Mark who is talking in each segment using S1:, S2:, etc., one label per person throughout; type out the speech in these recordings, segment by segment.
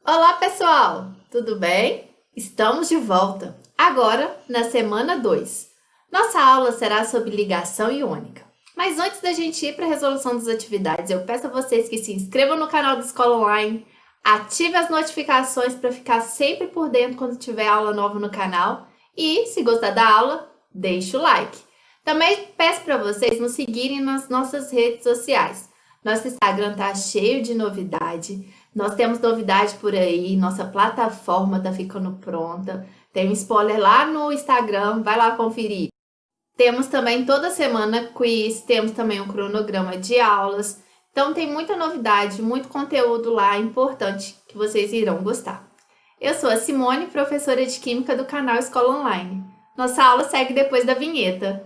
S1: Olá, pessoal! Tudo bem? Estamos de volta, agora na semana 2. Nossa aula será sobre ligação iônica. Mas antes da gente ir para a resolução das atividades, eu peço a vocês que se inscrevam no canal da Escola Online, ative as notificações para ficar sempre por dentro quando tiver aula nova no canal e, se gostar da aula, deixe o like. Também peço para vocês nos seguirem nas nossas redes sociais. Nosso Instagram está cheio de novidade. Nós temos novidade por aí, nossa plataforma está ficando pronta. Tem um spoiler lá no Instagram, vai lá conferir. Temos também toda semana quiz, temos também um cronograma de aulas. Então tem muita novidade, muito conteúdo lá importante que vocês irão gostar. Eu sou a Simone, professora de Química do canal Escola Online. Nossa aula segue depois da vinheta.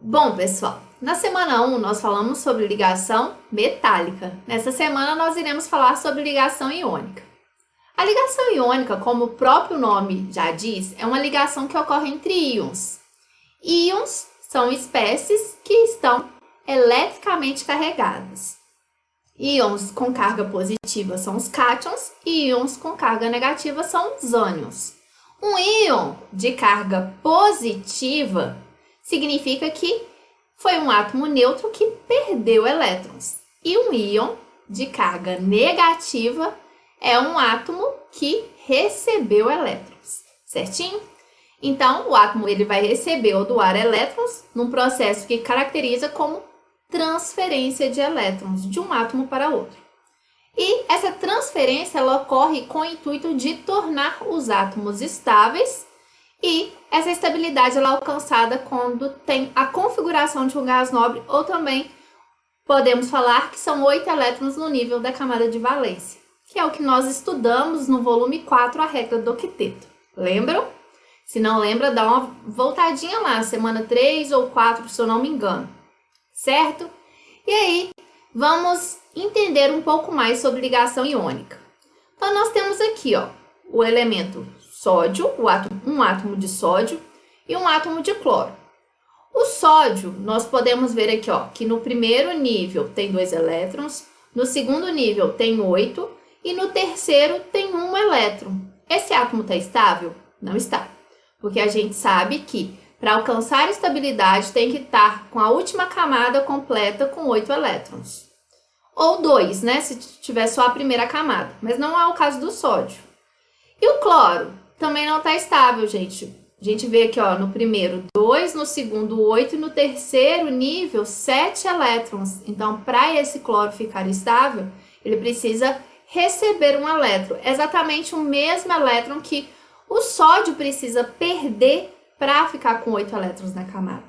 S1: Bom, pessoal, na semana 1 nós falamos sobre ligação metálica. Nessa semana nós iremos falar sobre ligação iônica. A ligação iônica, como o próprio nome já diz, é uma ligação que ocorre entre íons. Íons são espécies que estão eletricamente carregadas. Íons com carga positiva são os cátions e íons com carga negativa são os ânions. Um íon de carga positiva significa que foi um átomo neutro que perdeu elétrons. E um íon de carga negativa é um átomo que recebeu elétrons, certinho? Então, o átomo ele vai receber ou doar elétrons num processo que caracteriza como transferência de elétrons de um átomo para outro. E essa transferência ela ocorre com o intuito de tornar os átomos estáveis. E essa estabilidade ela é alcançada quando tem a configuração de um gás nobre, ou também podemos falar que são 8 elétrons no nível da camada de valência, que é o que nós estudamos no volume 4, a regra do octeto. Lembram? Se não lembra, dá uma voltadinha lá, semana 3 ou 4, se eu não me engano. Certo? E aí, vamos entender um pouco mais sobre ligação iônica. Então, nós temos aqui, ó, o elemento sódio, um átomo de sódio e um átomo de cloro. O sódio, nós podemos ver aqui, ó, que no primeiro nível tem 2 elétrons, no segundo nível tem 8 e no terceiro tem 1 elétron. Esse átomo está estável? Não está, porque a gente sabe que para alcançar estabilidade tem que estar com a última camada completa com 8 elétrons. Ou 2, né, se tiver só a primeira camada, mas não é o caso do sódio. E o cloro? Também não está estável, gente. A gente vê aqui, ó, no primeiro 2, no segundo 8 e no terceiro nível 7 elétrons. Então, para esse cloro ficar estável, ele precisa receber um elétron. Exatamente o mesmo elétron que o sódio precisa perder para ficar com 8 elétrons na camada.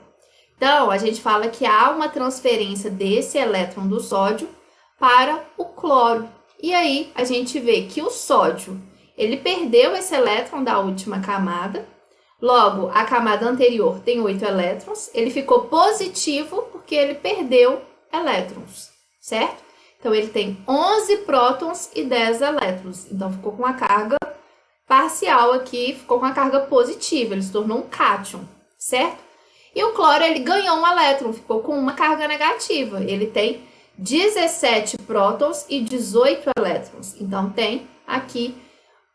S1: Então, a gente fala que há uma transferência desse elétron do sódio para o cloro. E aí, a gente vê que o sódio ele perdeu esse elétron da última camada, logo a camada anterior tem 8 elétrons, ele ficou positivo porque ele perdeu elétrons, certo? Então ele tem 11 prótons e 10 elétrons, então ficou com a carga parcial aqui, ficou com a carga positiva, ele se tornou um cátion, certo? E o cloro ele ganhou um elétron, ficou com uma carga negativa, ele tem 17 prótons e 18 elétrons, então tem aqui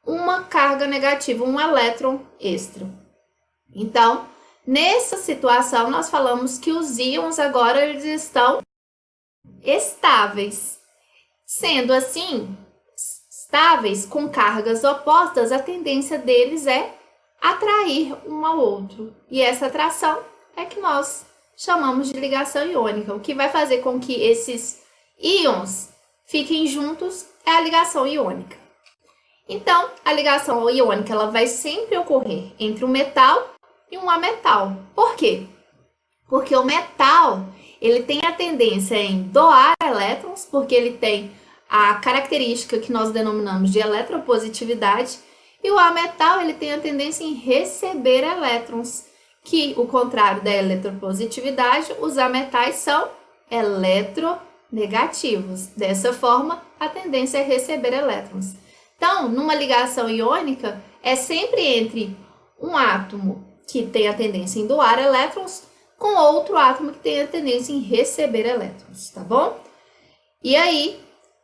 S1: uma carga negativa, um elétron extra. Então, nessa situação, nós falamos que os íons agora eles estão estáveis. Sendo assim, estáveis com cargas opostas, a tendência deles é atrair um ao outro. E essa atração é que nós chamamos de ligação iônica. O que vai fazer com que esses íons fiquem juntos é a ligação iônica. Então, a ligação iônica ela vai sempre ocorrer entre um metal e um ametal. Por quê? Porque o metal ele tem a tendência em doar elétrons, porque ele tem a característica que nós denominamos de eletropositividade, e o ametal ele tem a tendência em receber elétrons, que o contrário da eletropositividade, os ametais são eletronegatividade. negativos. Dessa forma, a tendência é receber elétrons. Então, numa ligação iônica, é sempre entre um átomo que tem a tendência em doar elétrons com outro átomo que tem a tendência em receber elétrons, tá bom? E aí,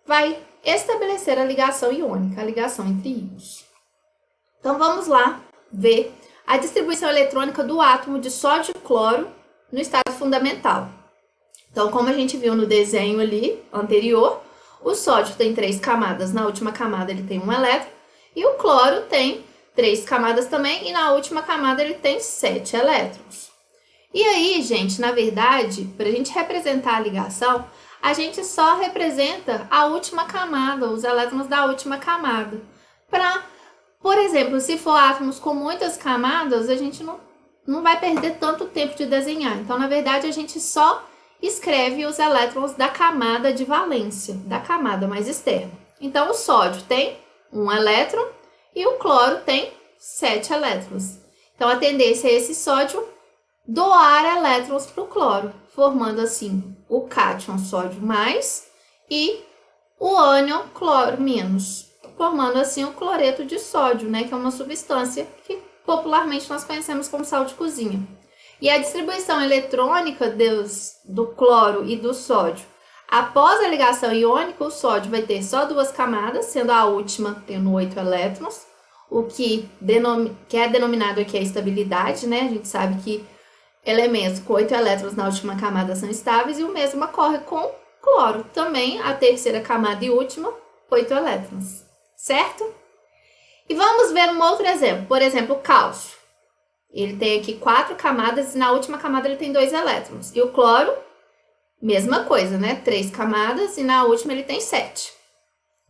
S1: vai estabelecer a ligação iônica, a ligação entre íons. Então, vamos lá ver a distribuição eletrônica do átomo de sódio e cloro no estado fundamental. Então, como a gente viu no desenho ali anterior, o sódio tem 3 camadas, na última camada ele tem um elétron, e o cloro tem 3 camadas também, e na última camada ele tem 7 elétrons. E aí, gente, na verdade, para a gente representar a ligação, a gente só representa a última camada, os elétrons da última camada. Por exemplo, se for átomos com muitas camadas, a gente não vai perder tanto tempo de desenhar. Então, na verdade, a gente só escreve os elétrons da camada de valência, da camada mais externa. Então, o sódio tem 1 elétron e o cloro tem 7 elétrons. Então, a tendência é esse sódio doar elétrons para o cloro, formando assim o cátion sódio mais e o ânion cloro menos, formando assim o cloreto de sódio, né, que é uma substância que popularmente nós conhecemos como sal de cozinha. E a distribuição eletrônica do cloro e do sódio. Após a ligação iônica, o sódio vai ter só 2 camadas, sendo a última tendo 8 elétrons, o que é denominado aqui a estabilidade, né? A gente sabe que elementos com 8 elétrons na última camada são estáveis e o mesmo ocorre com cloro. Também a terceira camada e última, 8 elétrons, certo? E vamos ver um outro exemplo. Por exemplo, o cálcio. Ele tem aqui 4 camadas e na última camada ele tem 2 elétrons. E o cloro, mesma coisa, né? 3 camadas e na última ele tem 7.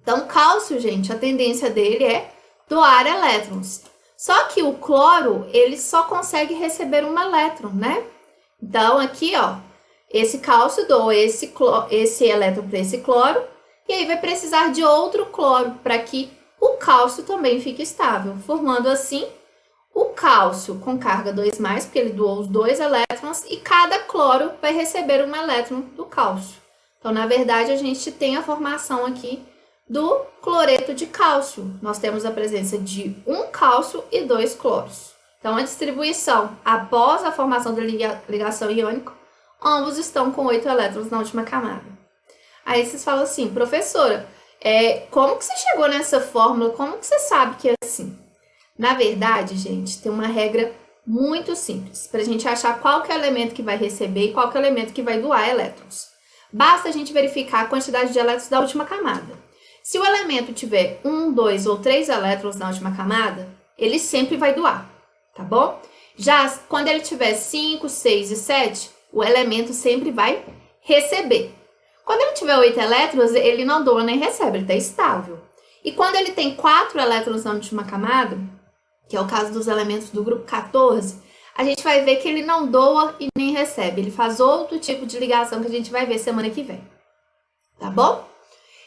S1: Então, o cálcio, gente, a tendência dele é doar elétrons. Só que o cloro, ele só consegue receber um elétron, né? Então, aqui, ó, esse cálcio doa esse elétron para esse cloro, e aí vai precisar de outro cloro para que o cálcio também fique estável, formando assim o cálcio com carga 2+, porque ele doou os 2 elétrons, e cada cloro vai receber um elétron do cálcio. Então, na verdade, a gente tem a formação aqui do cloreto de cálcio. Nós temos a presença de 1 cálcio e 2 cloros. Então, a distribuição após a formação da ligação iônica, ambos estão com 8 elétrons na última camada. Aí vocês falam assim, professora, como que você chegou nessa fórmula? Como que você sabe que é assim? Na verdade, gente, tem uma regra muito simples para a gente achar qual que é o elemento que vai receber e qual que é o elemento que vai doar elétrons. Basta a gente verificar a quantidade de elétrons da última camada. Se o elemento tiver 1, 2 ou 3 elétrons na última camada, ele sempre vai doar, tá bom? Já quando ele tiver 5, 6 e 7, o elemento sempre vai receber. Quando ele tiver 8 elétrons, ele não doa nem recebe, ele está estável. E quando ele tem 4 elétrons na última camada, que é o caso dos elementos do grupo 14, a gente vai ver que ele não doa e nem recebe. Ele faz outro tipo de ligação que a gente vai ver semana que vem, tá bom?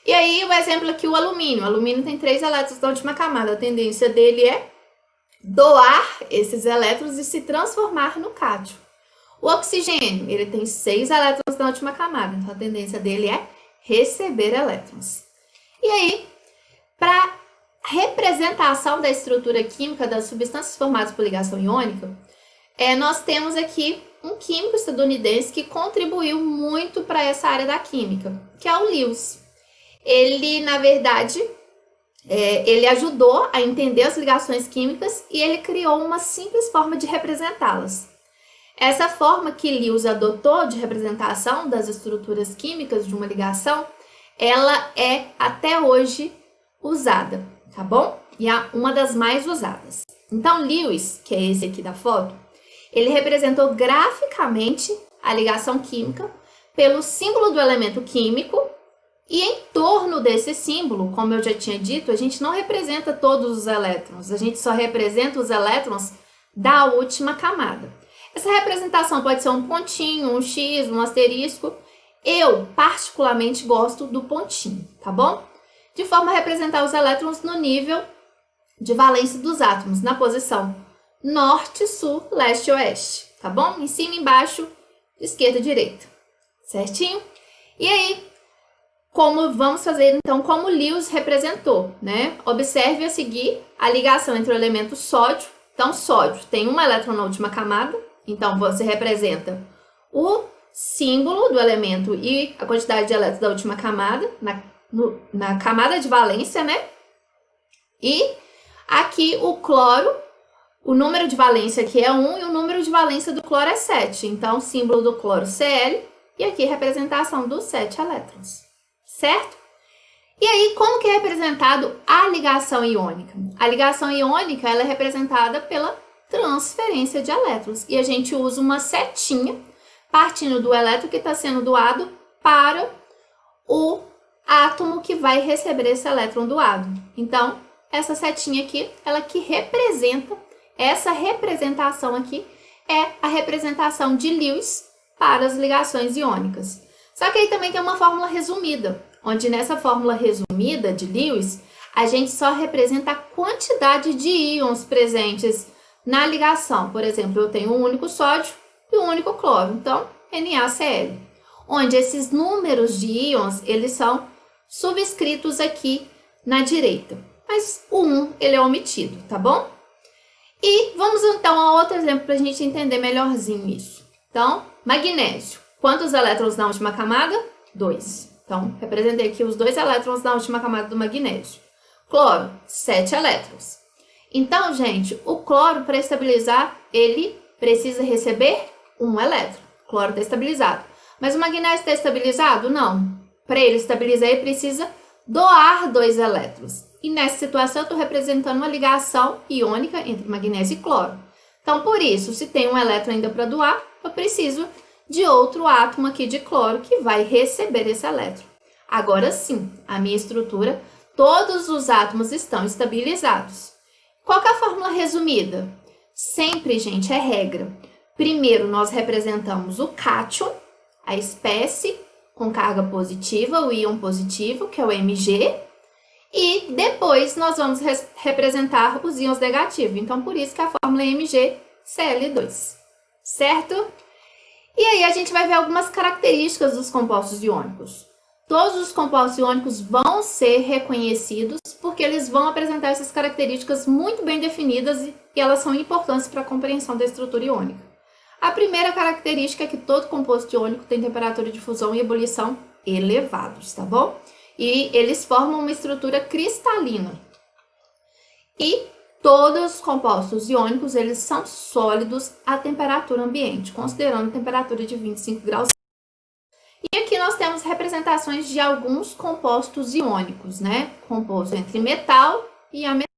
S1: E aí, o exemplo aqui, o alumínio. O alumínio tem 3 elétrons na última camada. A tendência dele é doar esses elétrons e se transformar no cátion. O oxigênio, ele tem 6 elétrons na última camada. Então, a tendência dele é receber elétrons. E aí, para representação da estrutura química das substâncias formadas por ligação iônica, nós temos aqui um químico estadunidense que contribuiu muito para essa área da química, que é o Lewis. Ele, na verdade, ele ajudou a entender as ligações químicas e ele criou uma simples forma de representá-las. Essa forma que Lewis adotou de representação das estruturas químicas de uma ligação, ela é até hoje usada, tá bom? E é uma das mais usadas. Então, Lewis, que é esse aqui da foto, ele representou graficamente a ligação química pelo símbolo do elemento químico. E em torno desse símbolo, como eu já tinha dito, a gente não representa todos os elétrons, a gente só representa os elétrons da última camada. Essa representação pode ser um pontinho, um X, um asterisco. Eu, particularmente, gosto do pontinho, tá bom? De forma a representar os elétrons no nível de valência dos átomos, na posição norte, sul, leste e oeste, tá bom? Em cima, embaixo, esquerda e direita, certinho? E aí, vamos fazer então como Lewis representou, né? Observe a seguir a ligação entre o elemento sódio. Então, sódio tem um elétron na última camada, então você representa o símbolo do elemento e a quantidade de elétrons da última camada, na camada de valência, né? E aqui o cloro, o número de valência aqui é 1 e o número de valência do cloro é 7. Então, símbolo do cloro Cl e aqui representação dos 7 elétrons, certo? E aí, como que é representado a ligação iônica? A ligação iônica ela é representada pela transferência de elétrons e a gente usa uma setinha partindo do elétron que está sendo doado para o átomo que vai receber esse elétron doado. Então, essa setinha aqui, ela que representa, essa representação aqui é a representação de Lewis para as ligações iônicas. Só que aí também tem uma fórmula resumida, onde nessa fórmula resumida de Lewis, a gente só representa a quantidade de íons presentes na ligação. Por exemplo, eu tenho um único sódio e um único cloro, então NaCl, onde esses números de íons, eles são subscritos aqui na direita, mas o 1 ele é omitido, tá bom? E vamos então a outro exemplo para a gente entender melhorzinho isso. Então, magnésio, quantos elétrons na última camada? 2. Então, representei aqui os 2 elétrons na última camada do magnésio. Cloro, 7 elétrons. Então, gente, o cloro, para estabilizar, ele precisa receber 1 elétron. O cloro está estabilizado. Mas o magnésio está estabilizado? Não. Para ele estabilizar, ele precisa doar 2 elétrons. E nessa situação, eu estou representando uma ligação iônica entre magnésio e cloro. Então, por isso, se tem um elétron ainda para doar, eu preciso de outro átomo aqui de cloro que vai receber esse elétron. Agora sim, a minha estrutura, todos os átomos estão estabilizados. Qual que é a fórmula resumida? Sempre, gente, é regra. Primeiro, nós representamos o cátion, a espécie com carga positiva, o íon positivo, que é o Mg, e depois nós vamos representar os íons negativos. Então, por isso que a fórmula é MgCl2, certo? E aí a gente vai ver algumas características dos compostos iônicos. Todos os compostos iônicos vão ser reconhecidos porque eles vão apresentar essas características muito bem definidas e elas são importantes para a compreensão da estrutura iônica. A primeira característica é que todo composto iônico tem temperatura de fusão e ebulição elevados, tá bom? E eles formam uma estrutura cristalina. E todos os compostos iônicos, eles são sólidos à temperatura ambiente, considerando a temperatura de 25 graus. E aqui nós temos representações de alguns compostos iônicos, né? Composto entre metal e ametal.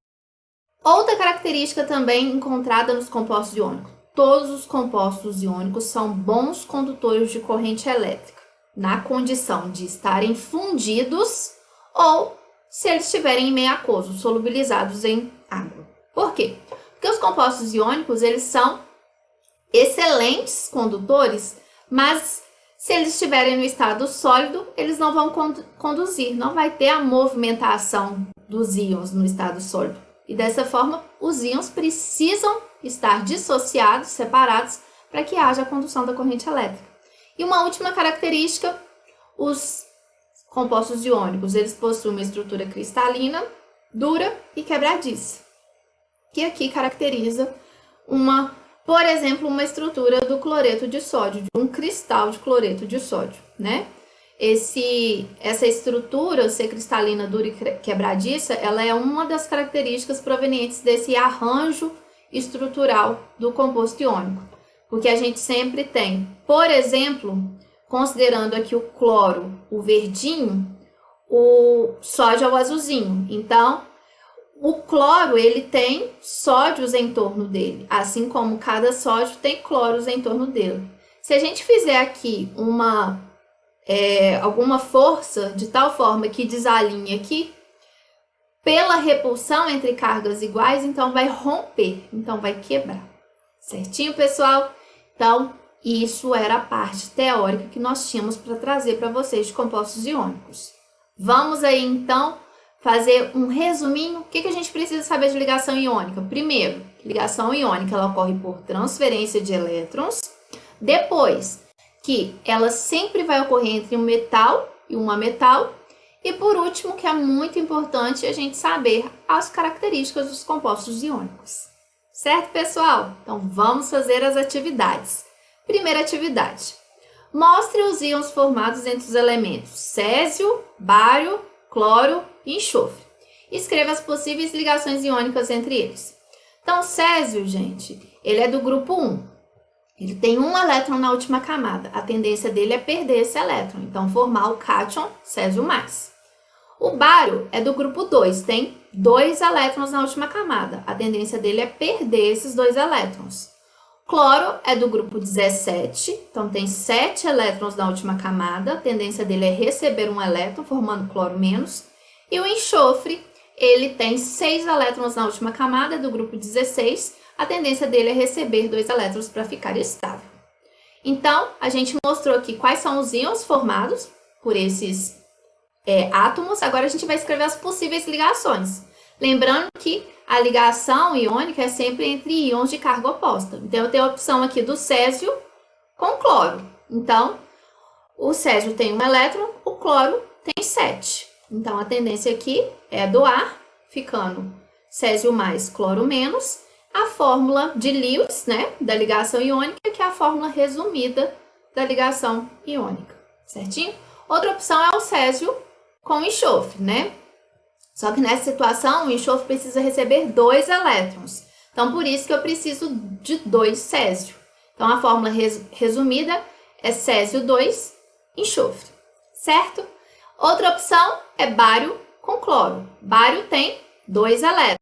S1: Outra característica também encontrada nos compostos iônicos. Todos os compostos iônicos são bons condutores de corrente elétrica, na condição de estarem fundidos ou se eles estiverem em meio aquoso, solubilizados em água. Por quê? Porque os compostos iônicos, eles são excelentes condutores, mas se eles estiverem no estado sólido, eles não vão conduzir, não vai ter a movimentação dos íons no estado sólido. E dessa forma, os íons precisam estar dissociados, separados, para que haja a condução da corrente elétrica. E uma última característica, os compostos iônicos, eles possuem uma estrutura cristalina, dura e quebradiça, que aqui caracteriza por exemplo, uma estrutura do cloreto de sódio, de um cristal de cloreto de sódio, né? Essa estrutura, ser cristalina, dura e quebradiça, ela é uma das características provenientes desse arranjo estrutural do composto iônico. Porque a gente sempre tem, por exemplo, considerando aqui o cloro, o verdinho, o sódio é o azulzinho. Então, o cloro, ele tem sódios em torno dele, assim como cada sódio tem cloros em torno dele. Se a gente fizer aqui alguma força de tal forma que desalinhe aqui, pela repulsão entre cargas iguais, então vai romper, então vai quebrar. Certinho, pessoal? Então, isso era a parte teórica que nós tínhamos para trazer para vocês de compostos iônicos. Vamos aí, então, fazer um resuminho. O que a gente precisa saber de ligação iônica? Primeiro, ligação iônica ela ocorre por transferência de elétrons. Depois, que ela sempre vai ocorrer entre um metal e um ametal. E por último, que é muito importante a gente saber as características dos compostos iônicos. Certo, pessoal? Então vamos fazer as atividades. Primeira atividade. Mostre os íons formados entre os elementos césio, bário, cloro e enxofre. Escreva as possíveis ligações iônicas entre eles. Então, césio, gente, ele é do grupo 1. Ele tem um elétron na última camada. A tendência dele é perder esse elétron, então formar o cátion césio+. O bário é do grupo 2, tem 2 elétrons na última camada. A tendência dele é perder esses 2 elétrons. Cloro é do grupo 17, então tem 7 elétrons na última camada. A tendência dele é receber um elétron, formando cloro menos. E o enxofre, ele tem 6 elétrons na última camada, é do grupo 16. A tendência dele é receber 2 elétrons para ficar estável. Então, a gente mostrou aqui quais são os íons formados por esses átomos. Agora a gente vai escrever as possíveis ligações. Lembrando que a ligação iônica é sempre entre íons de carga oposta. Então, eu tenho a opção aqui do césio com cloro. Então, o césio tem 1 elétron, o cloro tem 7. Então, a tendência aqui é doar, ficando césio mais, cloro menos. A fórmula de Lewis, né, da ligação iônica, que é a fórmula resumida da ligação iônica, certinho? Outra opção é o césio com enxofre, né? Só que nessa situação, o enxofre precisa receber 2 elétrons. Então, por isso que eu preciso de 2 césio. Então, a fórmula resumida é césio 2, enxofre, certo? Outra opção é bário com cloro. Bário tem 2 elétrons.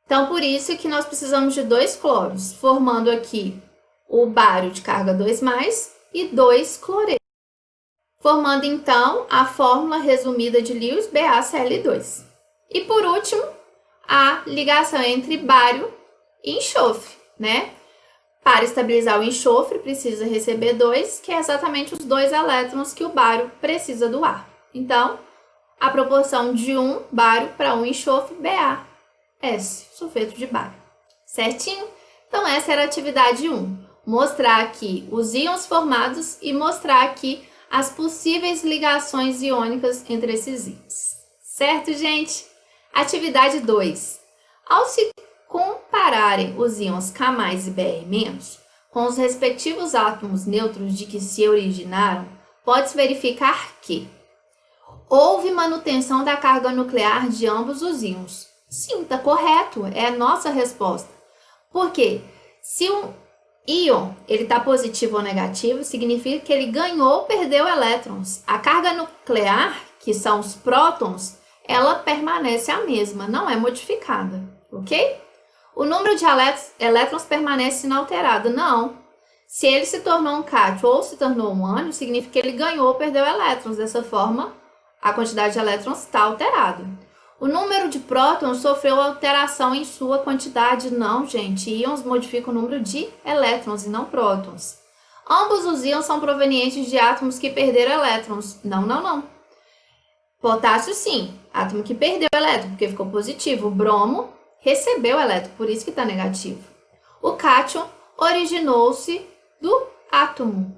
S1: Então, por isso que nós precisamos de 2 cloros, formando aqui o bário de carga 2+, e 2 cloretos. Formando, então, a fórmula resumida de Lewis, BaCl2. E, por último, a ligação entre bário e enxofre, né? Para estabilizar o enxofre, precisa receber 2, que é exatamente os 2 elétrons que o bário precisa doar. Então, a proporção de 1 bário para 1 enxofre, BaS, sulfeto de bário. Certinho? Então, essa era a atividade 1. Mostrar aqui os íons formados e mostrar aqui as possíveis ligações iônicas entre esses íons. Certo, gente? Atividade 2. Ao se compararem os íons K+ e Br- com os respectivos átomos neutros de que se originaram, pode-se verificar que houve manutenção da carga nuclear de ambos os íons. Sim, está correto, é a nossa resposta. Porque se um íon está positivo ou negativo, significa que ele ganhou ou perdeu elétrons. A carga nuclear, que são os prótons, ela permanece a mesma, não é modificada, ok? O número de elétrons permanece inalterado, não. Se ele se tornou um cátion ou se tornou um ânion, significa que ele ganhou ou perdeu elétrons. Dessa forma, a quantidade de elétrons está alterada. O número de prótons sofreu alteração em sua quantidade. Não, gente. Íons modificam o número de elétrons e não prótons. Ambos os íons são provenientes de átomos que perderam elétrons. Não, não, não. Potássio, sim. Átomo que perdeu elétron, porque ficou positivo. O bromo recebeu elétron, por isso que está negativo. O cátion originou-se do átomo.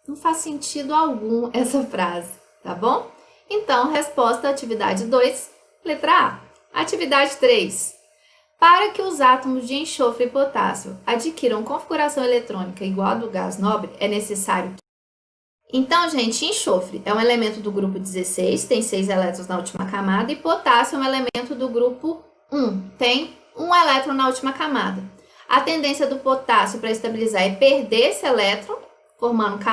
S1: Não faz sentido algum essa frase, tá bom? Então, resposta à atividade 2, letra A. Atividade 3. Para que os átomos de enxofre e potássio adquiram configuração eletrônica igual à do gás nobre, é necessário que... Então, gente, enxofre é um elemento do grupo 16, tem 6 elétrons na última camada, e potássio é um elemento do grupo 1, tem 1 elétron na última camada. A tendência do potássio para estabilizar é perder esse elétron, formando K+,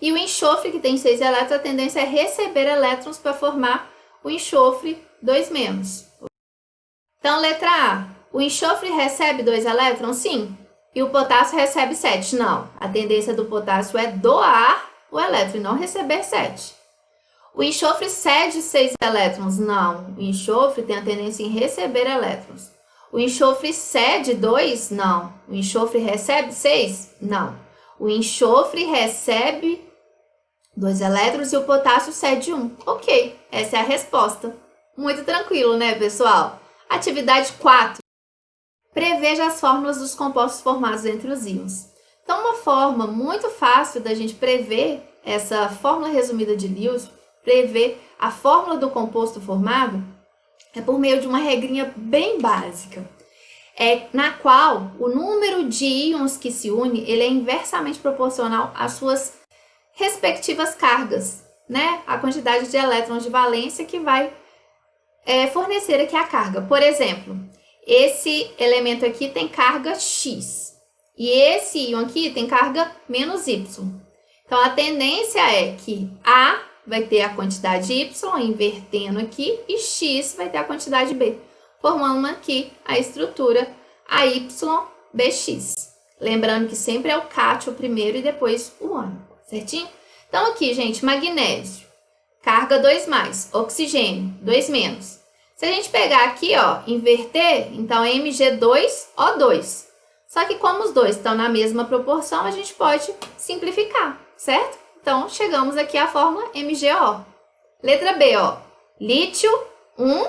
S1: e o enxofre, que tem 6 elétrons, a tendência é receber elétrons para formar o enxofre 2-. Então, letra A. O enxofre recebe 2 elétrons? Sim. E o potássio recebe 7? Não. A tendência do potássio é doar o elétron e não receber 7. O enxofre cede 6 elétrons? Não. O enxofre tem a tendência em receber elétrons. O enxofre cede 2? Não. O enxofre recebe 6? Não. O enxofre recebe 2 elétrons e o potássio cede 1. Ok, essa é a resposta. Muito tranquilo, né, pessoal? Atividade 4. Preveja as fórmulas dos compostos formados entre os íons. Então, uma forma muito fácil da gente prever essa fórmula resumida de Lewis, prever a fórmula do composto formado é por meio de uma regrinha bem básica, na qual o número de íons que se une ele é inversamente proporcional às suas respectivas cargas, né? A quantidade de elétrons de valência que vai fornecer aqui a carga. Por exemplo, esse elemento aqui tem carga X e esse íon aqui tem carga menos Y. Então, a tendência é que A vai ter a quantidade Y, invertendo aqui, e X vai ter a quantidade B, formando aqui a estrutura AYBX. Lembrando que sempre é o cátion primeiro e depois o ânion, certinho? Então, aqui, gente, magnésio, carga 2+, oxigênio, 2-. Se a gente pegar aqui, ó, inverter, então é Mg2O2. Só que como os dois estão na mesma proporção, a gente pode simplificar, certo? Então, chegamos aqui à fórmula MgO. Letra B, ó, lítio, 1,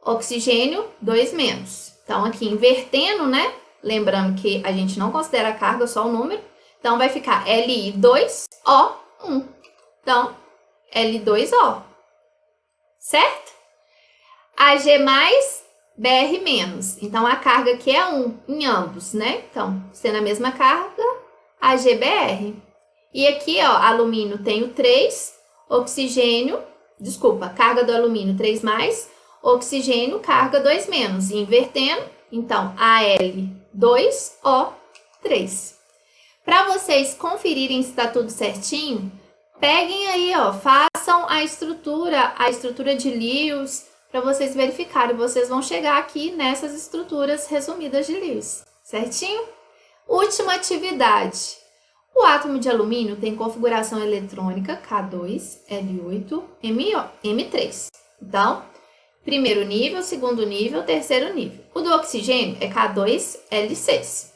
S1: oxigênio, 2-. Então, aqui invertendo, né? Lembrando que a gente não considera a carga, só o número. Então, vai ficar Li2O1. Então, L2O. Certo? Ag+, Br-. Então, a carga aqui é 1 em ambos, né? Então, sendo a mesma carga, AgBr. E aqui, ó, alumínio tem o 3, oxigênio, carga do alumínio 3+, oxigênio, carga 2-. E invertendo, então, Al2O3. Para vocês conferirem se está tudo certinho, peguem aí, ó, façam a estrutura de Lewis, para vocês verificarem. Vocês vão chegar aqui nessas estruturas resumidas de Lewis, certinho? Última atividade. O átomo de alumínio tem configuração eletrônica K2L8M3. Então, primeiro nível, segundo nível, terceiro nível. O do oxigênio é K2L6.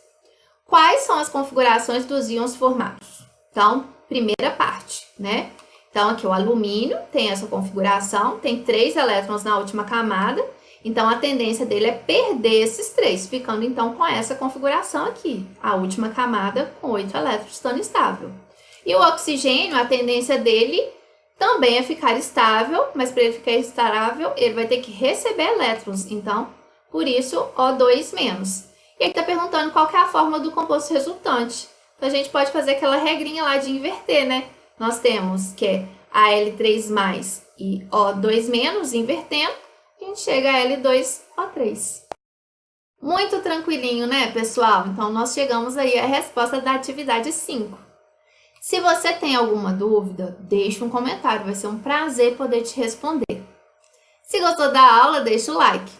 S1: Quais são as configurações dos íons formados? Então, primeira parte, né? Então, aqui o alumínio tem essa configuração, tem 3 elétrons na última camada. Então, a tendência dele é perder esses 3, ficando então com essa configuração aqui. A última camada com 8 elétrons estando estável. E o oxigênio, a tendência dele também é ficar estável, mas para ele ficar estável, ele vai ter que receber elétrons. Então, por isso, O2-. E aqui está perguntando qual que é a fórmula do composto resultante. Então, a gente pode fazer aquela regrinha lá de inverter, né? Nós temos que é Al3+ e O2-, invertendo, a gente chega a L2O3. Muito tranquilinho, né, pessoal? Então, nós chegamos aí à resposta da atividade 5. Se você tem alguma dúvida, deixe um comentário, vai ser um prazer poder te responder. Se gostou da aula, deixa o like.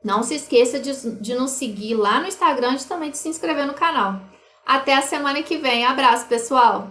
S1: Não se esqueça de nos seguir lá no Instagram e também de se inscrever no canal. Até a semana que vem. Abraço, pessoal!